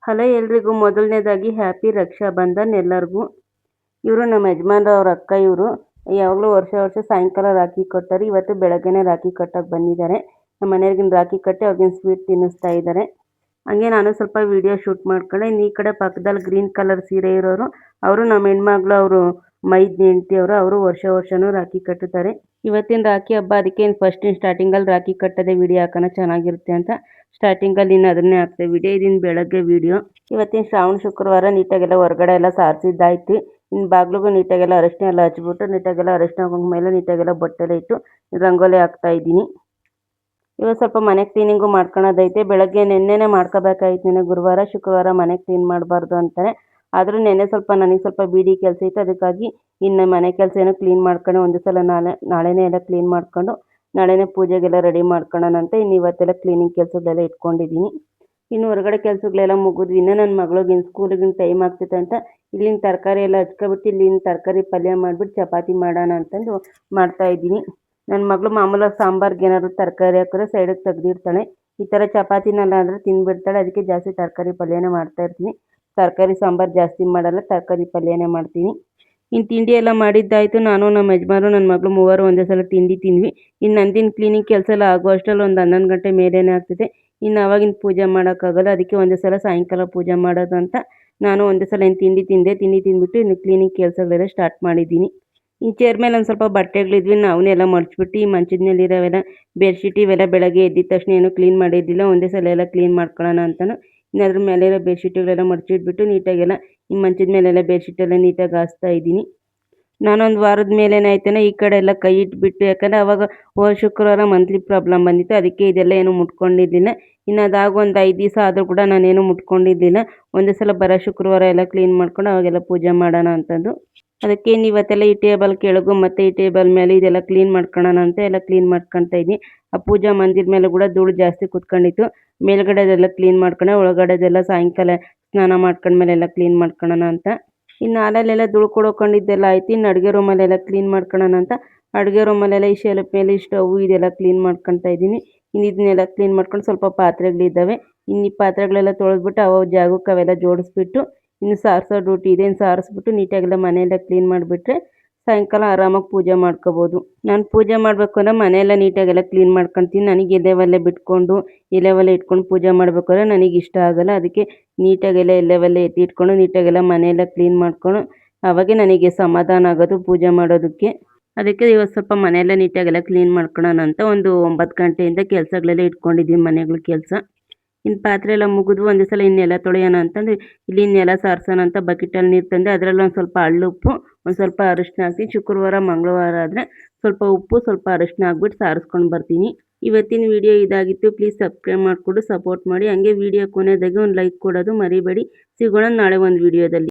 Hello ಎಲ್ರಿಗೂ ಮೊದಲನೇದಾಗಿ happy Raksha Bandhan ಎಲ್ಲರಿಗೂ. ಇವರು ನಮ್ಮ ಯಜಮಾನ್ರವ್ರ ಅಕ್ಕ. ಇವರು ಯಾವಾಗಲೂ ವರ್ಷ ಸಾಯಂಕಾಲ ರಾಖಿ ಕಟ್ತಾರೆ. ಇವತ್ತು ಬೆಳಗ್ಗೆನೇ ರಾಖಿ ಕಟ್ಟಕ್ಕೆ ಬಂದಿದ್ದಾರೆ. ನಮ್ಮ ಮನೆಯವ್ರಿಗಿನ ರಾಖಿ ಕಟ್ಟಿ ಅವ್ರಿಗಿನ ಸ್ವೀಟ್ ತಿನ್ನಿಸ್ತಾ ಇದ್ದಾರೆ. ಹಂಗೆ ನಾನು ಸ್ವಲ್ಪ ವಿಡಿಯೋ ಶೂಟ್ ಮಾಡ್ಕೊಂಡೆ. ಇನ್ನು ಈ ಕಡೆ ಪಕ್ಕದಲ್ಲಿ ಗ್ರೀನ್ ಕಲರ್ ಸೀರೆ ಇರೋರು ಅವರು ನಮ್ಮ ಹೆಣ್ಮಗಳು, ಅವರು ಮೈದ್ ಹೆಂಡ್ತಿ ಅವರು ವರ್ಷನೂ ರಾಖಿ ಕಟ್ಟುತ್ತಾರೆ. ಇವತ್ತಿನ ರಾಖಿ ಹಬ್ಬ, ಅದಕ್ಕೆ ಫಸ್ಟ್ ಸ್ಟಾರ್ಟಿಂಗಲ್ಲಿ ರಾಖಿ ಕಟ್ಟದೆ ವಿಡಿಯೋ ಹಾಕೋಣ ಚೆನ್ನಾಗಿರುತ್ತೆ ಅಂತ ಸ್ಟಾರ್ಟಿಂಗಲ್ಲಿ ಇನ್ನು ಅದನ್ನೇ ಹಾಕ್ತೆ ವಿಡಿಯೋ. ಇದೀನಿ ಬೆಳಗ್ಗೆ ವಿಡಿಯೋ. ಇವತ್ತಿನ ಶ್ರಾವಣ ಶುಕ್ರವಾರ ನೀಟಾಗೆಲ್ಲ ಹೊರಗಡೆ ಎಲ್ಲ ಸಾರಿಸಿದ್ದಾಯ್ತು. ಇನ್ನು ಬಾಗಿಲಿಗೂ ನೀಟಾಗೆಲ್ಲ ಅರಶಿನ ಎಲ್ಲ ಹಚ್ಬಿಟ್ಟು ನೀಟಾಗೆಲ್ಲ ಅರಶಿನ ಮೇಲೆ ನೀಟಾಗೆಲ್ಲ ಬಟ್ಟೆಲ್ಲ ಇಟ್ಟು ರಂಗೋಲಿ ಹಾಕ್ತಾ ಇದ್ದೀನಿ. ಇವತ್ತು ಸ್ವಲ್ಪ ಮನೆ ಕ್ಲೀನಿಂಗು ಮಾಡ್ಕೊಳೋದೈತೆ. ಬೆಳಗ್ಗೆ ನೆನ್ನೆನೇ ಮಾಡ್ಕೋಬೇಕಾಯ್ತು. ನೆನ್ನೆ ಗುರುವಾರ, ಶುಕ್ರವಾರ ಮನೆ ಕ್ಲೀನ್ ಮಾಡಬಾರ್ದು ಅಂತಾರೆ. ಆದರೂ ನೆನ್ನೆ ನನಗೆ ಸ್ವಲ್ಪ ಬೀಡಿ ಕೆಲಸ ಇತ್ತು. ಅದಕ್ಕಾಗಿ ಇನ್ನು ಮನೆ ಕೆಲಸ ಏನೋ ಕ್ಲೀನ್ ಮಾಡ್ಕೊಂಡು ಒಂದು ಸಲ ನಾಳೆನೇ ಎಲ್ಲ ಕ್ಲೀನ್ ಮಾಡ್ಕೊಂಡು ನಾಳೆನೇ ಪೂಜೆಗೆಲ್ಲ ರೆಡಿ ಮಾಡ್ಕೊಳ್ಳೋಣ ಅಂತ ಇನ್ನು ಇವತ್ತೆಲ್ಲ ಕ್ಲೀನಿಂಗ್ ಕೆಲಸಗಳೆಲ್ಲ ಇಟ್ಕೊಂಡಿದ್ದೀನಿ. ಇನ್ನು ಹೊರಗಡೆ ಕೆಲಸಗಳೆಲ್ಲ ಮುಗಿದ್ವಿ. ಇನ್ನೂ ನನ್ನ ಮಗಳಿಗೆ ಸ್ಕೂಲಿಗೆ ಟೈಮ್ ಆಗ್ತೈತೆ ಅಂತ ಇಲ್ಲಿನ ತರಕಾರಿ ಎಲ್ಲ ಹಚ್ಕೊಬಿಟ್ಟು ಇಲ್ಲಿನ ತರಕಾರಿ ಪಲ್ಯ ಮಾಡಿಬಿಟ್ಟು ಚಪಾತಿ ಮಾಡೋಣ ಅಂತಂದು ಮಾಡ್ತಾಯಿದ್ದೀನಿ. ನನ್ನ ಮಗಳು ಮಾಮೂಲಾಗಿ ಸಾಂಬಾರ್ಗೆ ಏನಾದರೂ ತರಕಾರಿ ಹಾಕಿದ್ರೆ ಸೈಡಿಗೆ ತೆಗ್ದಿರ್ತಾಳೆ. ಈ ಥರ ಚಪಾತಿನೆಲ್ಲ ಅಂದರೆ ತಿಂದುಬಿಡ್ತಾಳೆ. ಅದಕ್ಕೆ ಜಾಸ್ತಿ ತರಕಾರಿ ಪಲ್ಯನೇ ಮಾಡ್ತಾಯಿರ್ತೀನಿ. ತರಕಾರಿ ಸಾಂಬಾರು ಜಾಸ್ತಿ ಮಾಡಲ್ಲ, ತರಕಾರಿ ಪಲ್ಯನೇ ಮಾಡ್ತೀನಿ. ಇನ್ನು ತಿಂಡಿ ಎಲ್ಲ ಮಾಡಿದ್ದಾಯಿತು. ನಾನು ನಮ್ಮ ಯಜಮಾನರು ನನ್ನ ಮಗಳು ಮೂವರು ಒಂದೇ ಸಲ ತಿಂಡಿ ತಿಂದ್ವಿ. ಇನ್ನು ನಂದಿನ ಕ್ಲೀನಿಂಗ್ ಕೆಲಸ ಎಲ್ಲ ಆಗೋ ಅಷ್ಟರಲ್ಲಿ ಒಂದು 11 ಗಂಟೆ ಮೇಲೇನೇ ಆಗ್ತದೆ. ಇನ್ನು ಆವಾಗಿನ ಪೂಜೆ ಮಾಡೋಕ್ಕಾಗಲ್ಲ. ಅದಕ್ಕೆ ಒಂದೇ ಸಲ ಸಾಯಂಕಾಲ ಪೂಜೆ ಮಾಡೋದು ಅಂತ ನಾನು ಒಂದೇ ಸಲ ಇನ್ನು ತಿಂಡಿ ತಿಂದ್ಬಿಟ್ಟು ಇನ್ನು ಕ್ಲೀನಿಂಗ್ ಕೆಲಸಗಳೆಲ್ಲ ಸ್ಟಾರ್ಟ್ ಮಾಡಿದ್ದೀನಿ. ಈ ಚೇರ್ ಮೇಲೆ ಒಂದು ಸ್ವಲ್ಪ ಬಟ್ಟೆಗಳಿದ್ವಿ, ಅವನ್ನೆಲ್ಲ ಮಡಚ್ಬಿಟ್ಟು ಈ ಮಂಚದ ಮೇಲೆ ಇರೋವೆಲ್ಲ ಬೆಡ್ಶೀಟ್ ಇವೆಲ್ಲ ಬೆಳಗ್ಗೆ ಎದ್ದಿದ ತಕ್ಷಣ ಏನೂ ಕ್ಲೀನ್ ಮಾಡಿದ್ದಿಲ್ಲ. ಒಂದೇ ಸಲ ಎಲ್ಲ ಕ್ಲೀನ್ ಮಾಡ್ಕೊಳ್ಳೋಣ ಅಂತಲೂ ಇನ್ನು ಅದ್ರ ಮೇಲೆಲ್ಲ ಬೆಡ್ಶೀಟ್ಗಳೆಲ್ಲ ಮಡಚಿಟ್ಬಿಟ್ಟು ನೀಟಾಗೆಲ್ಲ ಈ ಮಂಚದ ಮೇಲೆಲ್ಲ ಬೆಡ್ಶೀಟೆಲ್ಲ ನೀಟಾಗಿ ಹಾಸ್ತಾ ಇದ್ದೀನಿ. ನಾನೊಂದು ವಾರದ ಮೇಲೇನಾಯ್ತೇನೋ ಈ ಕಡೆ ಎಲ್ಲ ಕೈ ಇಟ್ಬಿಟ್ಟು, ಯಾಕಂದರೆ ಅವಾಗ ಶುಕ್ರವಾರ ಮಂತ್ಲಿ ಪ್ರಾಬ್ಲಮ್ ಬಂದಿತ್ತು. ಅದಕ್ಕೆ ಇದೆಲ್ಲ ಏನೂ ಮುಟ್ಕೊಂಡಿದ್ದಿಲ್ಲ. ಇನ್ನು ಅದಾಗ ಒಂದು 5 ದಿವಸ ಆದರೂ ಕೂಡ ನಾನೇನು ಮುಟ್ಕೊಂಡಿದ್ದಿಲ್ಲ. ಒಂದೇ ಸಲ ಬರೋ ಶುಕ್ರವಾರ ಎಲ್ಲ ಕ್ಲೀನ್ ಮಾಡ್ಕೊಂಡು ಅವಾಗೆಲ್ಲ ಪೂಜೆ ಮಾಡೋಣ ಅಂತಂದು ಅದಕ್ಕೆ ಇವತ್ತೆಲ್ಲ ಈ ಟೇಬಲ್ ಕೆಳಗು ಮತ್ತು ಈ ಟೇಬಲ್ ಮೇಲೆ ಇದೆಲ್ಲ ಕ್ಲೀನ್ ಮಾಡ್ಕೊಳ್ಳೋಣ ಅಂತ ಎಲ್ಲ ಕ್ಲೀನ್ ಮಾಡ್ಕೊತಾ ಇದ್ದೀನಿ. ಆ ಪೂಜಾ ಮಂದಿರ ಮೇಲೆ ಕೂಡ ಧೂಳು ಜಾಸ್ತಿ ಕುತ್ಕೊಂಡಿತ್ತು. ಮೇಲ್ಗಡೆದೆಲ್ಲ ಕ್ಲೀನ್ ಮಾಡ್ಕೊಂಡು ಒಳಗಡೆದೆಲ್ಲ ಸಾಯಂಕಾಲ ಸ್ನಾನ ಮಾಡ್ಕೊಂಡ್ಮೇಲೆ ಎಲ್ಲ ಕ್ಲೀನ್ ಮಾಡ್ಕೊಳ್ಳೋಣ ಅಂತ. ಇನ್ನು ಹಾಲಲ್ಲೆಲ್ಲ ಧೂಳು ಕೊಡ್ಕೊಂಡಿದ್ದೆಲ್ಲ ಆಯ್ತು. ಇನ್ನು ಅಡುಗೆ ರೂಮಲ್ಲೆಲ್ಲ ಕ್ಲೀನ್ ಮಾಡ್ಕೊಳ್ಳೋಣ ಅಂತ ಅಡುಗೆ ರೂಮಲ್ಲೆಲ್ಲ ಈ ಶೆಲ್ಫ್ ಮೇಲೆ ಈ ಸ್ಟವ್ ಇದೆಲ್ಲ ಕ್ಲೀನ್ ಮಾಡ್ಕೊತಾ ಇದ್ದೀನಿ. ಇನ್ನು ಇದನ್ನೆಲ್ಲ ಕ್ಲೀನ್ ಮಾಡ್ಕೊಂಡು ಸ್ವಲ್ಪ ಪಾತ್ರೆಗಳಿದ್ದಾವೆ. ಇನ್ನು ಈ ಪಾತ್ರೆಗಳೆಲ್ಲ ತೊಳೆದ್ಬಿಟ್ಟು ಅವು ಜಾಗಕ್ಕೆ ಅವೆಲ್ಲ ಜೋಡಿಸ್ಬಿಟ್ಟು ಇನ್ನು ಸಾರಿಸೋ ಡ್ಯೂಟಿ ಇದೆ. ಇನ್ನು ಸಾರಿಸ್ಬಿಟ್ಟು ನೀಟಾಗೆಲ್ಲ ಮನೆಯೆಲ್ಲ ಕ್ಲೀನ್ ಮಾಡಿಬಿಟ್ರೆ ಸಾಯಂಕಾಲ ಆರಾಮಾಗಿ ಪೂಜೆ ಮಾಡ್ಕೋಬೋದು. ನಾನು ಪೂಜೆ ಮಾಡಬೇಕು ಅಂದರೆ ಮನೆಯೆಲ್ಲ ನೀಟಾಗೆಲ್ಲ ಕ್ಲೀನ್ ಮಾಡ್ಕೊತೀನಿ. ನನಗೆ ಎಲೆವೆಲ್ಲ ಬಿಟ್ಕೊಂಡು ಎಲೆವೆಲ್ಲ ಇಟ್ಕೊಂಡು ಪೂಜೆ ಮಾಡಬೇಕಾದ್ರೆ ನನಗೆ ಇಷ್ಟ ಆಗಲ್ಲ. ಅದಕ್ಕೆ ನೀಟಾಗೆಲ್ಲ ಎಲೆವೆಲ್ಲ ಎತ್ತಿಟ್ಕೊಂಡು ನೀಟಾಗೆಲ್ಲ ಮನೆಯೆಲ್ಲ ಕ್ಲೀನ್ ಮಾಡ್ಕೊಂಡು ಆವಾಗೆ ನನಗೆ ಸಮಾಧಾನ ಆಗೋದು ಪೂಜೆ ಮಾಡೋದಕ್ಕೆ. ಅದಕ್ಕೆ ಇವತ್ತು ಸ್ವಲ್ಪ ಮನೆಯೆಲ್ಲ ನೀಟಾಗೆಲ್ಲ ಕ್ಲೀನ್ ಮಾಡ್ಕೊಳ್ಳೋಣ ಅಂತ ಒಂದು 9 ಗಂಟೆಯಿಂದ ಕೆಲಸಗಳೆಲ್ಲ ಇಟ್ಕೊಂಡಿದ್ದೀನಿ, ಮನೆಗಳ ಕೆಲಸ. ಇನ್ನು ಪಾತ್ರೆ ಎಲ್ಲ ಮುಗಿದ್ವು. ಒಂದೇ ಸಲ ಇನ್ನೆಲ್ಲ ತೊಳೆಯೋಣ ಅಂತಂದರೆ ಇಲ್ಲಿ ಇನ್ನೆಲ್ಲ ಸಾರಿಸೋಣ ಅಂತ ಬಕೆಟಲ್ಲಿ ನೀರು ತಂದೆ. ಅದರಲ್ಲಿ ಒಂದು ಸ್ವಲ್ಪ ಹಳ್ಳುಪ್ಪು, ಒಂದು ಸ್ವಲ್ಪ ಅರಿಶಿನ ಹಾಕ್ತೀನಿ. ಶುಕ್ರವಾರ ಮಂಗಳವಾರ ಆದರೆ ಸ್ವಲ್ಪ ಉಪ್ಪು ಸ್ವಲ್ಪ ಅರಿಶಿನ ಹಾಕ್ಬಿಟ್ಟು ಸಾರಿಸ್ಕೊಂಡು ಬರ್ತೀನಿ. ಇವತ್ತಿನ ವಿಡಿಯೋ ಇದಾಗಿತ್ತು. ಪ್ಲೀಸ್ ಸಬ್ಸ್ಕ್ರೈಬ್ ಮಾಡಿಕೊಂಡು ಸಪೋರ್ಟ್ ಮಾಡಿ. ಹಂಗೆ ವಿಡಿಯೋ ಕೊನೆಯದಾಗಿ ಒಂದು ಲೈಕ್ ಕೊಡೋದು ಮರಿಬೇಡಿ. ಸಿಗೋಣ ನಾಳೆ ಒಂದು ವಿಡಿಯೋದಲ್ಲಿ.